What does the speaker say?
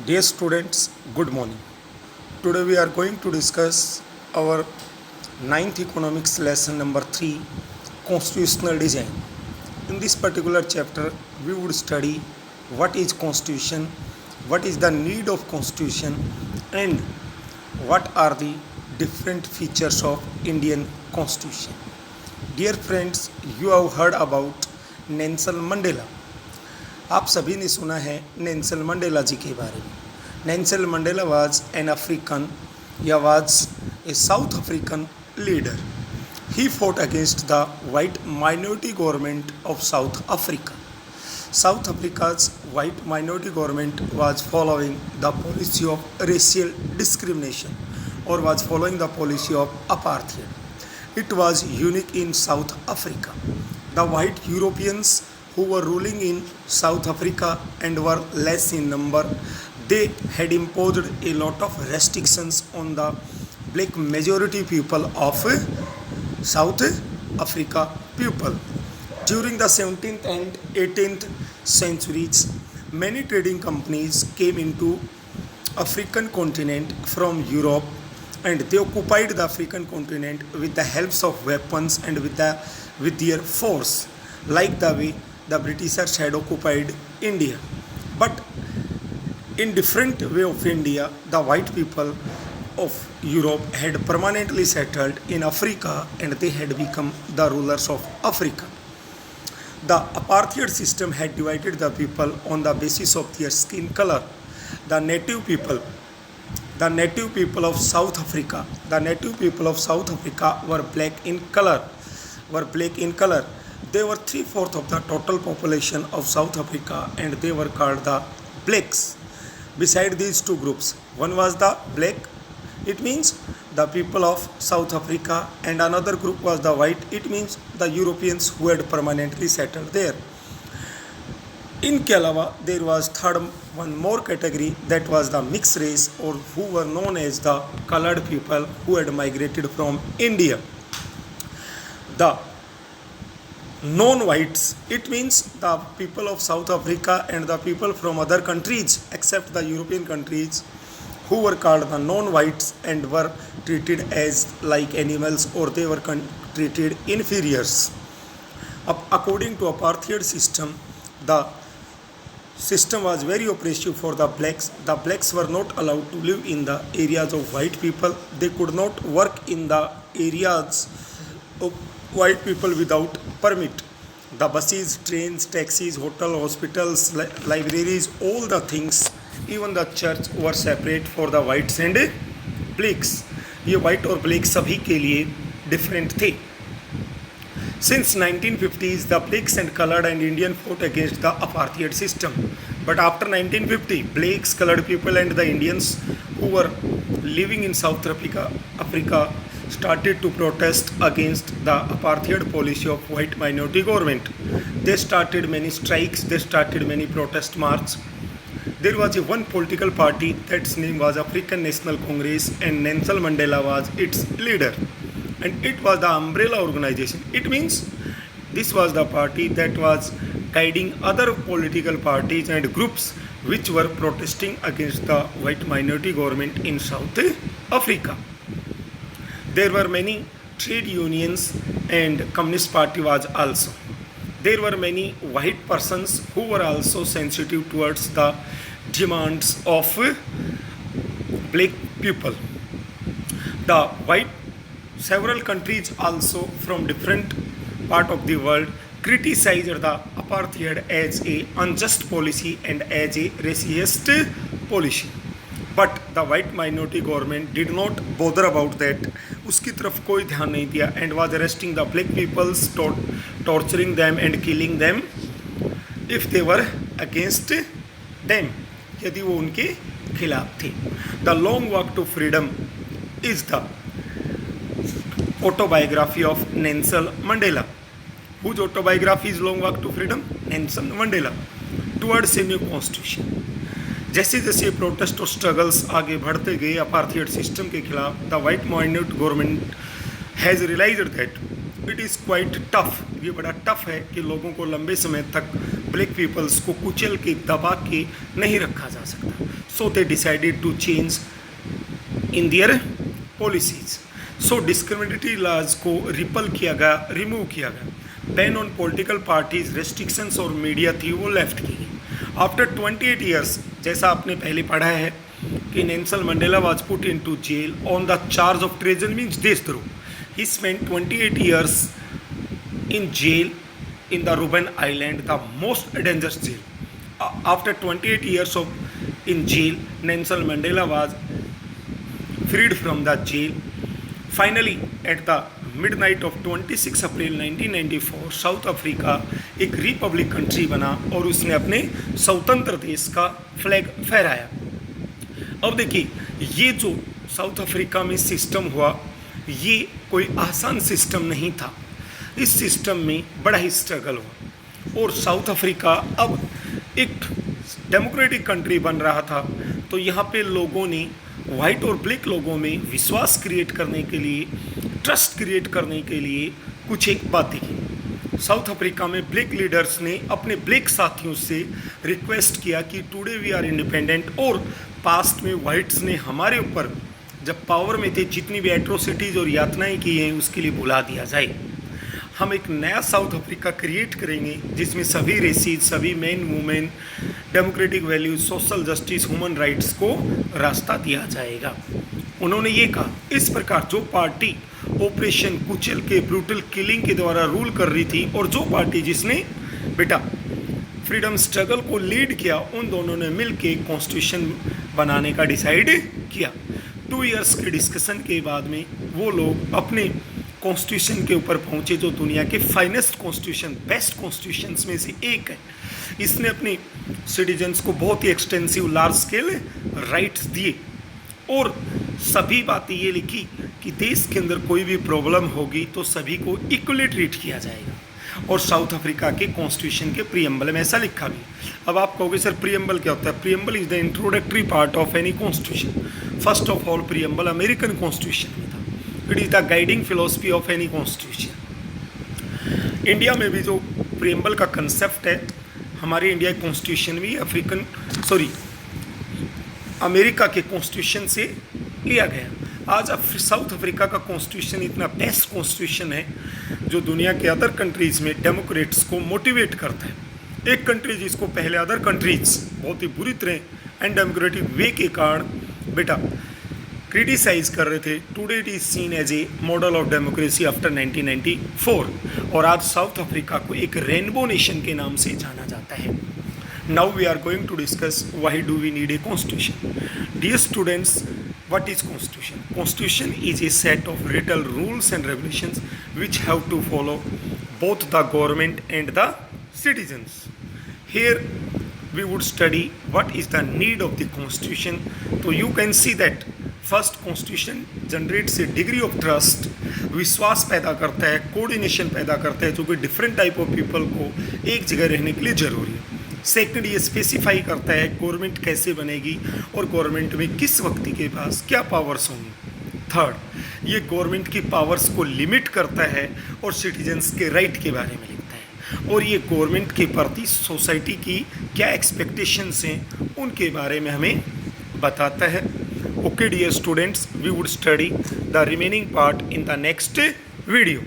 Dear students, good morning. Today we are going to discuss our ninth economics lesson number 3, constitutional design. In this particular chapter, we would study what is constitution, what is the need of constitution, and what are the different features of Indian constitution. Dear friends, you have heard about Nelson Mandela. आप सभी ने सुना है Nelson Mandela जी के बारे में. Nelson Mandela was an African या was a South African leader. He fought against the white minority government of South Africa. South Africa's white minority government was following the policy of racial discrimination or was following the policy of apartheid. It was unique in South Africa. The white Europeans who were ruling in South Africa and were less in number, they had imposed a lot of restrictions on the black majority people of South Africa people. During the 17th and 18th centuries, many trading companies came into African continent from Europe, and they occupied the African continent with the helps of weapons and with their force, like the way the Britishers had occupied India. But in different way of India, the white people of Europe had permanently settled in Africa and they had become the rulers of Africa. The apartheid system had divided the people on the basis of their skin color. The native people of South Africa, were black in color. They were 3/4 of the total population of South Africa and they were called the blacks. Beside these two groups, one was the black, it means the people of South Africa, and another group was the white, it means the Europeans who had permanently settled there. इनके अलावा there was third one more category, that was the mix race और who were known as the coloured people who had migrated from India. The non whites, it means the people of South Africa and the people from other countries except the European countries who were called the non-whites and were treated as like animals or they were treated inferiors. According to apartheid system, the system was very oppressive for the blacks. The blacks were not allowed to live in the areas of white people. They could not work in the areas of white people without permit. The buses, trains, taxis, hotel, hospitals, libraries, all the things, even the church were separate for the whites and blacks. ये white और black सभी के लिए different थे. Since 1950s, the blacks and colored and Indian fought against the apartheid system. But after 1950, blacks, colored people and the Indians who were living in South Africa started to protest against the apartheid policy of white minority government. They started many strikes, they started many protest marches. There was one political party, that's name was African National Congress, and Nelson Mandela was its leader. And it was the umbrella organization. It means this was the party that was guiding other political parties and groups which were protesting against the white minority government in South Africa. There were many trade unions and Communist Party was also. There were many white persons who were also sensitive towards the demands of black people. The several countries also from different part of the world criticized the apartheid as a unjust policy and as a racist policy. But the white minority government did not bother about that. उसकी तरफ कोई ध्यान नहीं दिया and was arresting the black peoples, torturing them and killing them if they were against them, यदि वो उनके खिलाफ थे. The long walk to freedom is the autobiography of Nelson Mandela. Whose autobiography is Long Walk to Freedom? Nelson Mandela. Towards a new constitution. जैसे जैसे protest और struggles आगे बढ़ते गए अपार्थाइड सिस्टम के खिलाफ, the white minority government has realised that it is quite tough. ये बड़ा टफ है कि लोगों को लंबे समय तक ब्लैक पीपल्स को कुचल के दबा के नहीं रखा जा सकता. So they decided to change in their policies. So discriminatory laws को रिपल किया गया, रिमूव किया गया. Ban on political parties, restrictions और मीडिया थी वो लेफ्ट की गई. आफ्टर 28 ईयर्स, जैसा आपने पहले पढ़ा है कि Nelson Mandela was put into jail on the charge of treason means देशद्रोह. He spent 28 years in jail in the Robben Island, the most dangerous jail. After 28 years of in jail, Nelson Mandela was freed from the jail. Finally, at the midnight of 26 April 1994, south Africa एक Republic country बना और उसने अपने स्वतंत्र देश का flag फहराया. अब देखिए, ये जो साउथ अफ्रीका में सिस्टम हुआ, ये कोई आसान सिस्टम नहीं था. इस सिस्टम में बड़ा ही स्ट्रगल हुआ और साउथ अफ्रीका अब एक डेमोक्रेटिक कंट्री बन रहा था. तो यहाँ पे लोगों ने, वाइट और ब्लैक लोगों में विश्वास क्रिएट करने के लिए, ट्रस्ट क्रिएट करने के लिए कुछ एक बातें की. साउथ अफ्रीका में ब्लैक लीडर्स ने अपने ब्लैक साथियों से रिक्वेस्ट किया कि टुडे वी आर इंडिपेंडेंट, और पास्ट में वाइट्स ने हमारे ऊपर जब पावर में थे जितनी भी एट्रोसिटीज़ और यातनाएं की हैं उसके लिए बुला दिया जाए. हम एक नया साउथ अफ्रीका क्रिएट करेंगे जिसमें सभी रेसीज, सभी man women, democratic values, social justice, human rights को रास्ता दिया जाएगा. उन्होंने ये कहा. इस प्रकार जो पार्टी ऑपरेशन कुचल के ब्रूटल किलिंग के द्वारा रूल कर रही थी और जो पार्टी जिसने बेटा फ्रीडम स्ट्रगल को लीड किया, उन दोनों ने मिल के कॉन्स्टिट्यूशन बनाने का डिसाइड किया. 2 इयर्स के डिस्कशन के बाद में वो लोग अपने कॉन्स्टिट्यूशन के ऊपर पहुंचे जो दुनिया के फाइनेस्ट कॉन्स्टिट्यूशन, बेस्ट कॉन्स्टिट्यूशंस में से एक है. इसने अपने सिटीजन्स को बहुत ही एक्सटेंसिव लार्ज स्केल राइट्स दिए और सभी बातें ये लिखी कि देश के अंदर कोई भी प्रॉब्लम होगी तो सभी को इक्वली ट्रीट किया जाएगा. और साउथ अफ्रीका के कॉन्स्टिट्यूशन के प्रीएम्बल में ऐसा लिखा भी. अब आप कहोगे सर प्रीएम्बल क्या होता है? Preamble is the introductory part of any constitution. First of all preamble American constitution में था. It is the guiding philosophy of any constitution. India में भी जो प्रीएम्बल का कंसेप्ट है, हमारे इंडिया कॉन्स्टिट्यूशन भी अमेरिका के कॉन्स्टिट्यूशन से लिया गया. आज साउथ अफ्रीका का कॉन्स्टिट्यूशन इतना बेस्ट कॉन्स्टिट्यूशन है जो दुनिया के अदर कंट्रीज़ में डेमोक्रेट्स को मोटिवेट करता है. एक कंट्री जिसको पहले अदर कंट्रीज बहुत ही बुरी तरह एंड डेमोक्रेटिक वे के कारण बेटा क्रिटिसाइज कर रहे थे, today it is seen as a model of democracy after 1994. और आज साउथ अफ्रीका को एक रेनबो नेशन के नाम से जाना जाता है. Now we are going to discuss why do we need a constitution. Dear students, what is constitution? Constitution is a set of written rules and regulations which have to follow both the government and the citizens. Here we would study what is the need of the constitution. So you can see that first constitution generates a degree of trust. विश्वास पैदा करता है, coordination पैदा करता है जो कि different type of people को एक जगह रहने के लिए ज़रूरी है. सेकंड, ये स्पेसिफाई करता है गवर्नमेंट कैसे बनेगी और गवर्नमेंट में किस व्यक्ति के पास क्या पावर्स होंगी. थर्ड, ये गवर्नमेंट की पावर्स को लिमिट करता है और सिटीजन्स के राइट के बारे में लिखता है. और ये गवर्नमेंट के प्रति सोसाइटी की क्या एक्सपेक्टेशंस हैं उनके बारे में हमें बताता है. Okay dear students, we would study the remaining part in the next video.